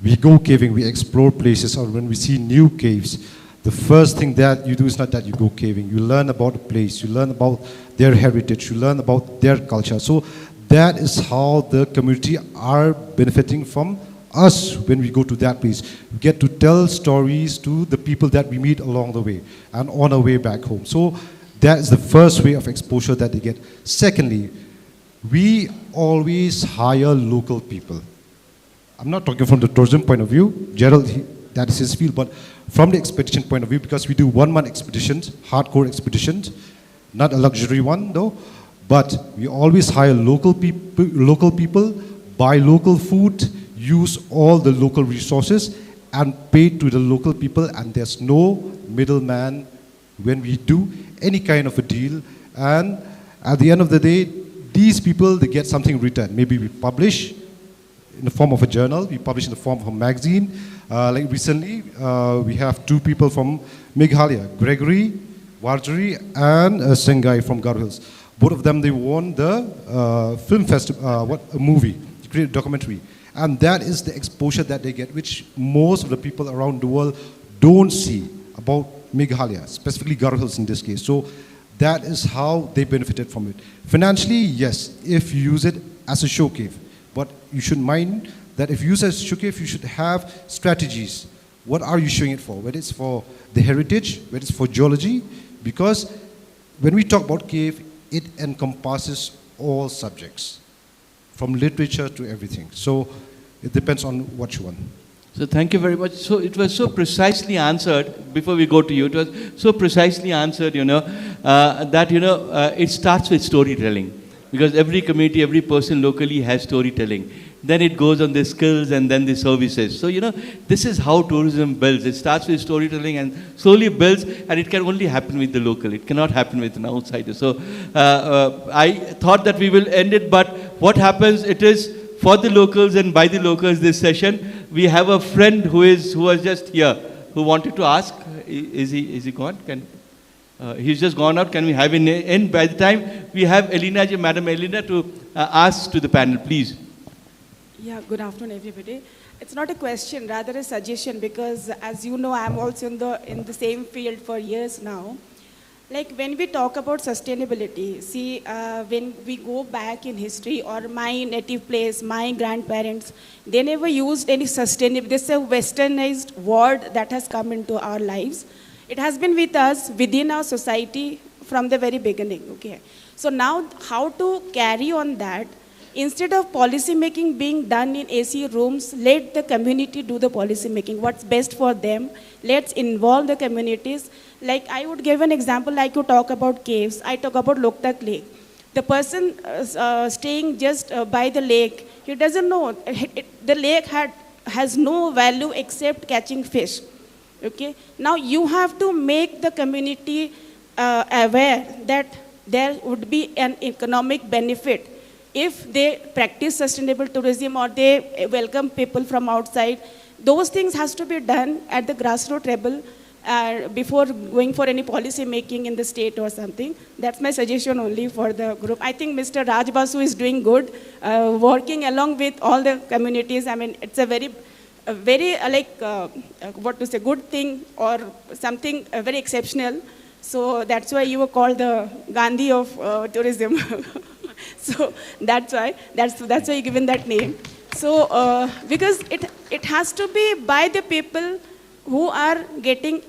we go caving, we explore places, or when we see new caves, the first thing that you do is not that you go caving. You learn about the place, you learn about their heritage, you learn about their culture. So that is how the community are benefiting from us when we go to that place. We get to tell stories to the people that we meet along the way and on our way back home. So that is the first way of exposure that they get. Secondly, we always hire local people. I'm not talking from the tourism point of view. Gerald, that is his field, but from the expedition point of view, because we do 1 month expeditions, hardcore expeditions, not a luxury one though, but we always hire local people, buy local food, use all the local resources, and pay to the local people, and there's no middleman when we do any kind of a deal. And at the end of the day, these people, they get something written. Maybe we publish in the form of a journal, we publish in the form of a magazine. Like recently, we have 2 people from Meghalaya, Gregory Warjari and Sengai from Garo Hills. Both of them, they won the film festival, a movie, created a documentary. And that is the exposure that they get, which most of the people around the world don't see about Meghalaya, specifically Garo Hills in this case. So that is how they benefited from it. Financially, yes, if you use it as a show cave. But you should mind that if you use it as a show cave, you should have strategies What are you showing it for? Whether it's for the heritage, whether it's for geology, because when we talk about cave, it encompasses all subjects, from literature to everything. So it depends on what you want. So thank you very much. So it was so precisely answered, before we go to you, it was so precisely answered, that, it starts with storytelling. Because every community, every person locally has storytelling. Then it goes on the skills and then the services. So, this is how tourism builds. It starts with storytelling and slowly builds, and it can only happen with the local. It cannot happen with an outsider. So, I thought that we will end it, but what happens, it is for the locals and by the locals this session. We have a friend who was just here, who wanted to ask. Is he gone? He's just gone out. Can we have him in? By the time we have Elena, Madam Elena, to ask to the panel, please. Yeah, good afternoon, everybody. It's not a question, rather a suggestion, because as you know, I'm also in the same field for years now. Like when we talk about sustainability, see, when we go back in history, or my native place, my grandparents, they never used any sustainable. This is a westernized word that has come into our lives. It has been with us, within our society from the very beginning, okay? So now, how to carry on that? Instead of policy making being done in AC rooms, let the community do the policy making. What's best for them? Let's involve the communities. Like I would give an example, like you talk about caves. I talk about Loktak Lake. The person staying just by the lake, he doesn't know. The lake has no value except catching fish. Okay? Now you have to make the community aware that there would be an economic benefit if they practice sustainable tourism or they welcome people from outside. Those things has to be done at the grassroots level before going for any policy making in the state or something. That's my suggestion only for the group. I think Mr. Raj Basu is doing good, working along with all the communities. I mean, it's a very good thing or something very exceptional. So that's why you were called the Gandhi of tourism. So that's why you given that name. So because it has to be by the people who are getting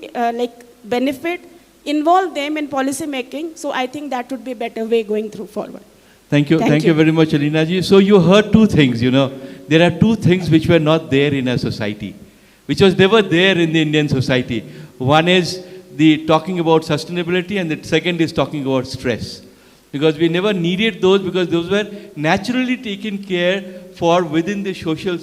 benefit, involve them in policy making. So I think that would be a better way going through forward. Thank you very much, Alina ji. So you heard two things, There are two things which were not there in our society, which was never there in the Indian society. One is the talking about sustainability, and the second is talking about stress. Because we never needed those, because those were naturally taken care for within the social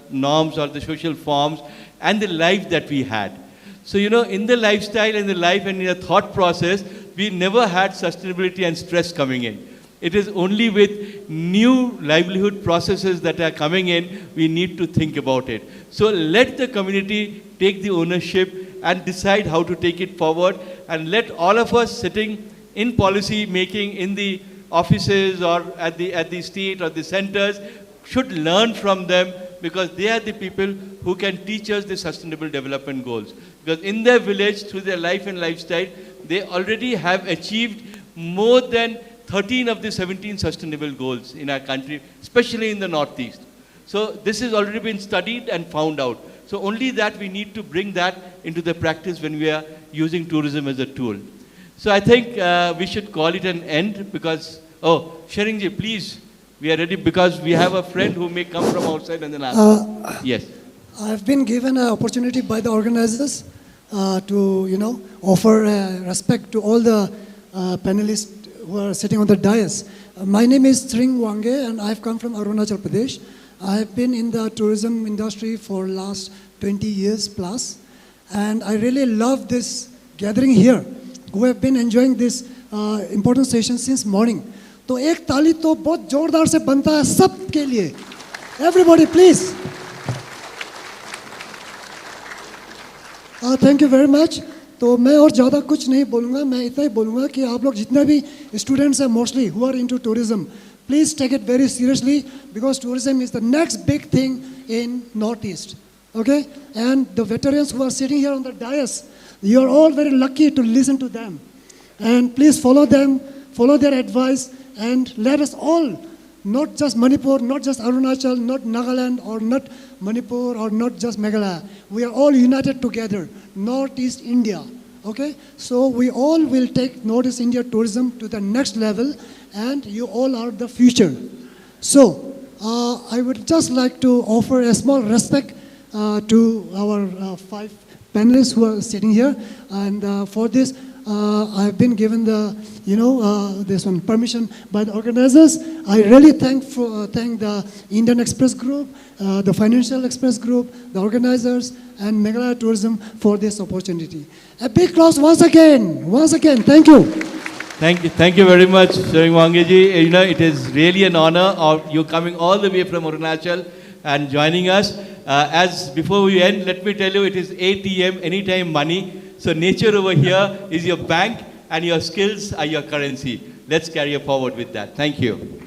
norms or the social forms and the life that we had. So, in the lifestyle and the life and in the thought process, we never had sustainability and stress coming in. It is only with new livelihood processes that are coming in, we need to think about it. So let the community take the ownership and decide how to take it forward, and let all of us sitting in policy making in the offices or at the state or the centers should learn from them, because they are the people who can teach us the sustainable development goals. Because in their village, through their life and lifestyle, they already have achieved more than 13 of the 17 sustainable goals in our country, especially in the Northeast. So this has already been studied and found out. So only that we need to bring that into the practice when we are using tourism as a tool. So I think we should call it an end, because, Sharingji, please, we are ready, because we have a friend who may come from outside and then ask. Yes. I've been given an opportunity by the organizers to, offer respect to all the panelists who are sitting on the dais. My name is Sring Wange, and I've come from Arunachal Pradesh. I've been in the tourism industry for last 20 years plus, and I really love this gathering here, who have been enjoying this important session since morning. तो एक ताली तो बहुत जोरदार से बनता है सब के लिए. Everybody, please. Thank you very much. तो मैं और ज़्यादा कुछ नहीं बोलूँगा, मैं इतना ही बोलूँगा कि आप लोग जितने भी students हैं mostly who are into tourism, please take it very seriously, because tourism is the next big thing in Northeast. Okay? And the veterans who are sitting here on the dais, you are all very lucky to listen to them. And please follow them, follow their advice, and let us all Not just Manipur, not just Arunachal, not Nagaland, or not Manipur, or not just Meghalaya. We are all united together, Northeast India. Okay? So we all will take Northeast India tourism to the next level, and you all are the future. So I would just like to offer a small respect to our 5 panelists who are sitting here, and for this I've been given the, this one permission by the organizers. I really thank the Indian Express Group, the Financial Express Group, the organizers, and Meghalaya Tourism for this opportunity. A big applause once again. Thank you. Thank you very much, Sri Wangeji. It is really an honor of you coming all the way from Arunachal and joining us. As before we end, let me tell you, it is ATM, anytime money. So nature over here is your bank, and your skills are your currency. Let's carry forward with that. Thank you.